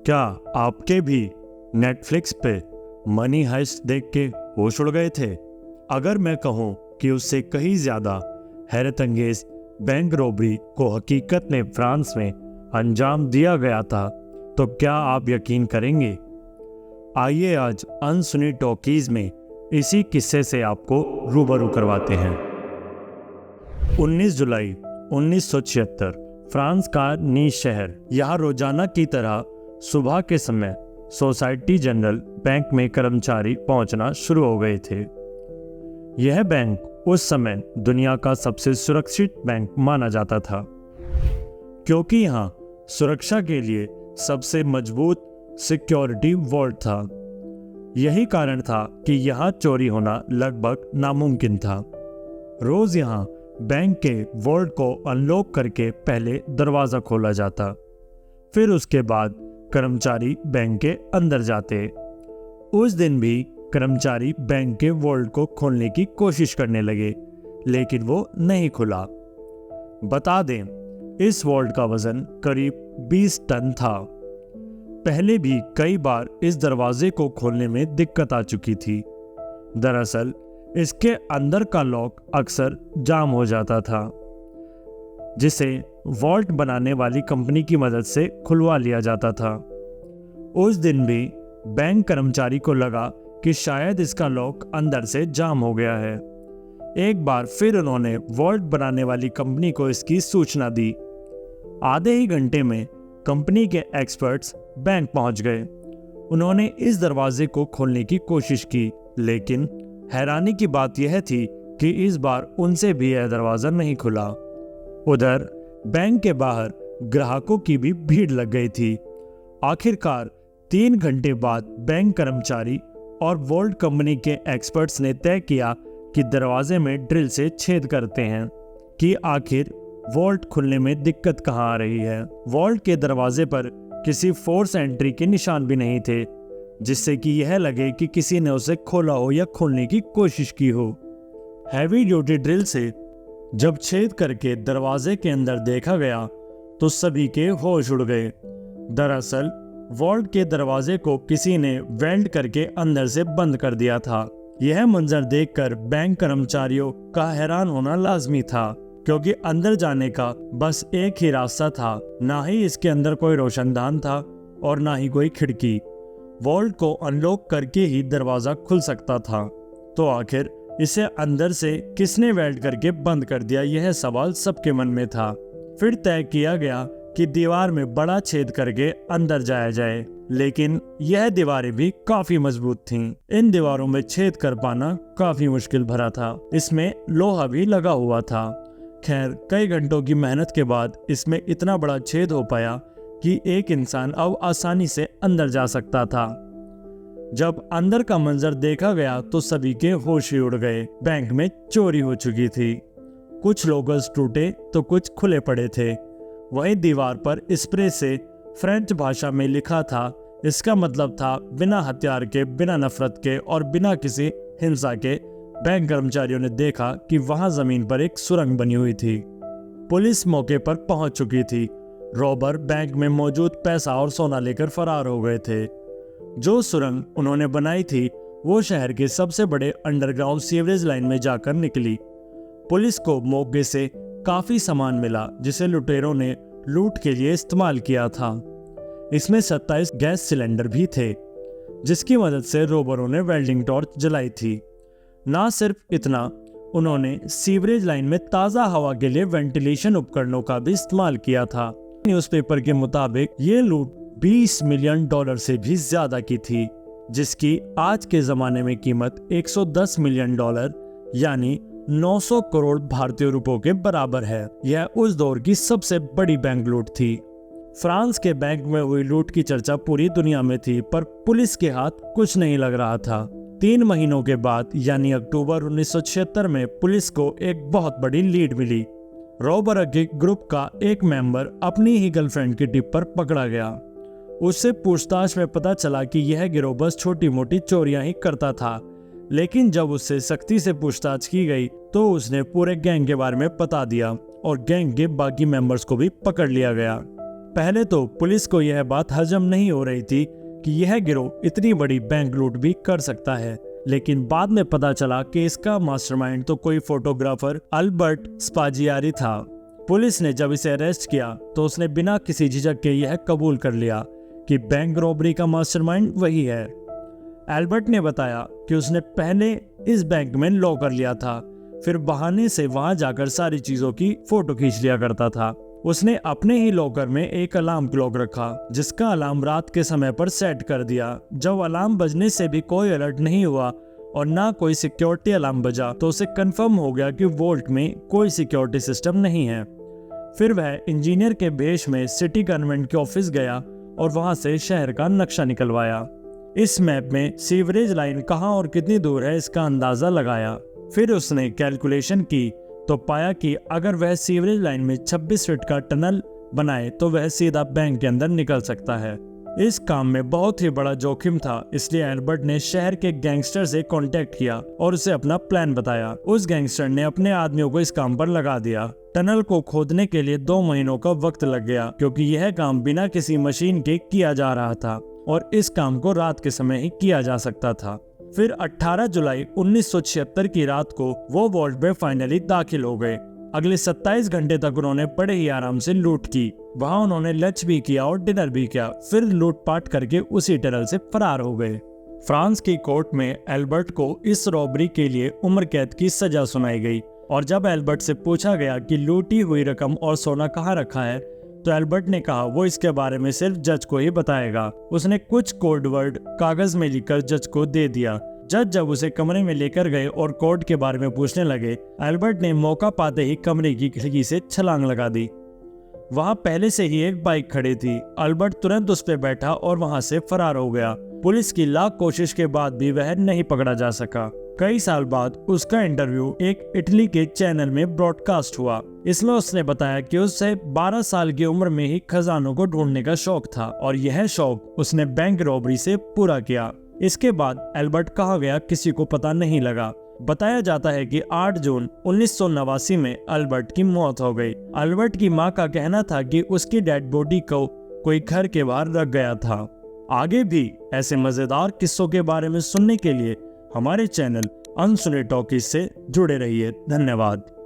क्या आपके भी नेटफ्लिक्स पे मनी हाइस्ट देख के होश उड़ गए थे? अगर मैं कहूँ कि उससे कहीं ज़्यादा हैरत अंगेज बैंक रॉबरी को हकीकत में फ्रांस में अंजाम दिया गया था, तो क्या आप यकीन करेंगे? आइए आज अनसुनी टॉकीज में इसी किस्से से आपको रूबरू करवाते हैं। 19 जुलाई 1976 फ्रांस का नीस शहर। यहाँ रोजाना की तरह सुबह के समय सोसाइटी जनरल बैंक में कर्मचारी पहुंचना शुरू हो गए थे। यह बैंक उस समय दुनिया का सबसे सुरक्षित बैंक माना जाता था, क्योंकि यहाँ सुरक्षा के लिए सबसे मजबूत सिक्योरिटी वॉल्ट था। यही कारण था कि यहाँ चोरी होना लगभग नामुमकिन था। रोज यहाँ बैंक के वॉल्ट को अनलॉक करके पहले दरवाजा खोला जाता, फिर उसके बाद कर्मचारी बैंक के अंदर जाते। उस दिन भी कर्मचारी बैंक के वॉल्ट को खोलने की कोशिश करने लगे, लेकिन वो नहीं खुला। बता दें, इस वॉल्ट का वजन करीब 20 टन था। पहले भी कई बार इस दरवाजे को खोलने में दिक्कत आ चुकी थी। दरअसल इसके अंदर का लॉक अक्सर जाम हो जाता था, जिसे वॉल्ट बनाने वाली कंपनी की मदद से खुलवा लिया जाता था। उस दिन भी बैंक कर्मचारी को लगा कि शायद इसका लॉक अंदर से जाम हो गया है। एक बार फिर उन्होंने वॉल्ट बनाने वाली कंपनी को इसकी सूचना दी। आधे ही घंटे में कंपनी के एक्सपर्ट्स बैंक पहुंच गए। उन्होंने इस दरवाजे को खोलने की कोशिश की, लेकिन हैरानी की बात यह थी कि इस बार उनसे भी यह दरवाजा नहीं खुला। उधर बैंक के बाहर ग्राहकों की भी भीड़ लग गई थी। आखिरकार 3 घंटे बाद बैंक कर्मचारी और वॉल्ट कंपनी के एक्सपर्ट्स ने तय किया कि दरवाजे में ड्रिल से छेद करते हैं कि आखिर वॉल्ट खुलने में दिक्कत कहाँ आ रही है। वॉल्ट के दरवाजे पर किसी फोर्स एंट्री के निशान भी नहीं थे, जिससे कि यह लगे कि किसी ने उसे खोला हो या खोलने की कोशिश की हो। हैवी ड्यूटी ड्रिल से जब छेद करके दरवाजे के अंदर देखा गया तो सभी के होश उड़ गए। दरअसल वॉल्ट के दरवाजे को किसी ने वेल्ड करके अंदर से बंद कर दिया था। यह मंजर देखकर बैंक कर्मचारियों का हैरान होना लाजमी था, क्योंकि अंदर जाने का बस एक ही रास्ता था। ना ही इसके अंदर कोई रोशनदान था और ना ही कोई खिड़की। वॉल्ट को अनलॉक करके ही दरवाजा खुल सकता था, तो आखिर इसे अंदर से किसने वेल्ड करके बंद कर दिया, यह सवाल सबके मन में था। फिर तय किया गया कि दीवार में बड़ा छेद करके अंदर जाया जाए, लेकिन यह दीवारें भी काफी मजबूत थीं। इन दीवारों में छेद कर पाना काफी मुश्किल भरा था। इसमें लोहा भी लगा हुआ था। खैर, कई घंटों की मेहनत के बाद इसमें इतना बड़ा छेद हो पाया कि एक इंसान अब आसानी से अंदर जा सकता था। जब अंदर का मंजर देखा गया तो सभी के होश ही उड़ गए। बैंक में चोरी हो चुकी थी। कुछ लोगर्स टूटे तो कुछ खुले पड़े थे। वहीं दीवार पर स्प्रे से फ्रेंच भाषा में लिखा था। इसका मतलब था बिना हथियार के, बिना नफरत के और बिना किसी हिंसा के बैंक कर्मचारियों ने देखा कि वहां जमीन पर एक सुरंग बनी हुई थी। पुलिस मौके पर पहुंच चुकी थी। रॉबर बैंक में मौजूद पैसा और सोना लेकर फरार हो गए थे। जो सुरंग उन्होंने बनाई थी वो शहर के सबसे बड़े अंडरग्राउंड सीवरेज लाइन में जाकर निकली। पुलिस को मौके से काफी सामान मिला, जिसे लुटेरों ने लूट के लिए इस्तेमाल किया था। इसमें 27 गैस सिलेंडर भी थे, जिसकी मदद से रॉबरों ने वेल्डिंग टॉर्च जलाई थी। ना सिर्फ इतना, उन्होंने सीवरेज लाइन में ताज़ा हवा के लिए वेंटिलेशन उपकरणों का भी इस्तेमाल किया था। न्यूज़पेपर के मुताबिक ये लूट $20 मिलियन से भी ज्यादा की थी, जिसकी आज के जमाने में कीमत $110 मिलियन यानी 900 करोड़ भारतीय रुपयों के बराबर है। यह उस दौर की सबसे बड़ी बैंक लूट थी। फ्रांस के बैंक में हुई लूट की चर्चा पूरी दुनिया में थी, पर पुलिस के हाथ कुछ नहीं लग रहा था। 3 महीनों के बाद यानी अक्टूबर 1976 में पुलिस को एक बहुत बड़ी लीड मिली। रॉबर के ग्रुप का एक मेंबर अपनी ही गर्लफ्रेंड की टिप पर पकड़ा गया। उससे पूछताछ में पता चला कि यह गिरोह बस छोटी मोटी चोरियां ही करता था, लेकिन जब उससे सख्ती से पूछताछ की गई तो उसने पूरे गैंग के बारे में बता दिया और गैंग के बाकी मेंबर्स को भी पकड़ लिया गया। पहले तो पुलिस को यह बात हजम नहीं हो रही थी कि यह गिरोह इतनी बड़ी बैंक लूट भी कर सकता है, लेकिन बाद में पता चला कि इसका मास्टरमाइंड तो कोई फोटोग्राफर अल्बर्ट स्पाजियारी था। पुलिस ने जब इसे अरेस्ट किया तो उसने बिना किसी झिझक के यह कबूल कर लिया कि बैंक रॉबरी का मास्टरमाइंड वही है। एल्बर्ट ने बताया कि उसने पहले इस बैंक में लॉकर लिया था, फिर बहाने से वहां जाकर सारी चीजों की फोटो खींच लिया करता था। उसने अपने ही लॉकर में एक अलार्म क्लॉक रखा, जिसका अलार्म रात के समय पर सेट कर दिया। जब अलार्म बजने से भी कोई अलर्ट नहीं हुआ और ना कोई सिक्योरिटी अलार्म बजा तो उसे कंफर्म हो गया कि वोल्ट में कोई सिक्योरिटी सिस्टम नहीं है। फिर वह इंजीनियर के भेष में सिटी गवर्नमेंट के ऑफिस गया और वहां से शहर का नक्शा निकलवाया। इस मैप में सीवरेज लाइन कहां और कितनी दूर है इसका अंदाजा लगाया। फिर उसने कैलकुलेशन की तो पाया कि अगर वह सीवरेज लाइन में 26 फीट का टनल बनाए तो वह सीधा बैंक के अंदर निकल सकता है। इस काम में बहुत ही बड़ा जोखिम था, इसलिए एल्बर्ट ने शहर के गैंगस्टर से कांटेक्ट किया और उसे अपना प्लान बताया। उस गैंगस्टर ने अपने आदमियों को इस काम पर लगा दिया। टनल को खोदने के लिए 2 महीनों का वक्त लग गया, क्योंकि यह काम बिना किसी मशीन के किया जा रहा था और इस काम को रात के समय ही किया जा सकता था। फिर 18 जुलाई 1976 की रात को वो वॉल्ट में फाइनली दाखिल हो गए। अगले 27 घंटे तक उन्होंने बड़े ही आराम से लूट की। वहां उन्होंने लंच भी किया और डिनर भी किया, फिर लूटपाट करके उसी टनल से फरार हो गए। फ्रांस की कोर्ट में एल्बर्ट को इस रॉबरी के लिए उम्र कैद की सजा सुनाई गई और जब एल्बर्ट से पूछा गया कि लूटी हुई रकम और सोना कहाँ रखा है तो एल्बर्ट ने कहा वो इसके बारे में सिर्फ जज को ही बताएगा। उसने कुछ कोड वर्ड कागज में लिखकर जज को दे दिया। जज जब उसे कमरे में लेकर गए और कोड के बारे में पूछने लगे, एल्बर्ट ने मौका पाते ही कमरे की खिड़की से छलांग लगा दी। वहां पहले से ही एक बाइक खड़ी थी। एल्बर्ट तुरंत उस पर बैठा और वहां से फरार हो गया। पुलिस की लाख कोशिश के बाद भी वह नहीं पकड़ा जा सका। कई साल बाद उसका इंटरव्यू एक इटली के चैनल में ब्रॉडकास्ट हुआ। इसमें उसने बताया कि उसे 12 साल की उम्र में ही खजानों को ढूंढने का शौक था और यह शौक उसने बैंक रॉबरी से पूरा किया। इसके बाद एल्बर्ट कहाँ गया किसी को पता नहीं लगा। बताया जाता है कि 8 जून 1989 में एल्बर्ट की मौत हो गई। एल्बर्ट की मां का कहना था कि उसकी डेड बॉडी को कोई घर के बाहर रख गया था। आगे भी ऐसे मजेदार किस्सों के बारे में सुनने के लिए हमारे चैनल अनसुने टॉकीज से जुड़े रहिए। धन्यवाद।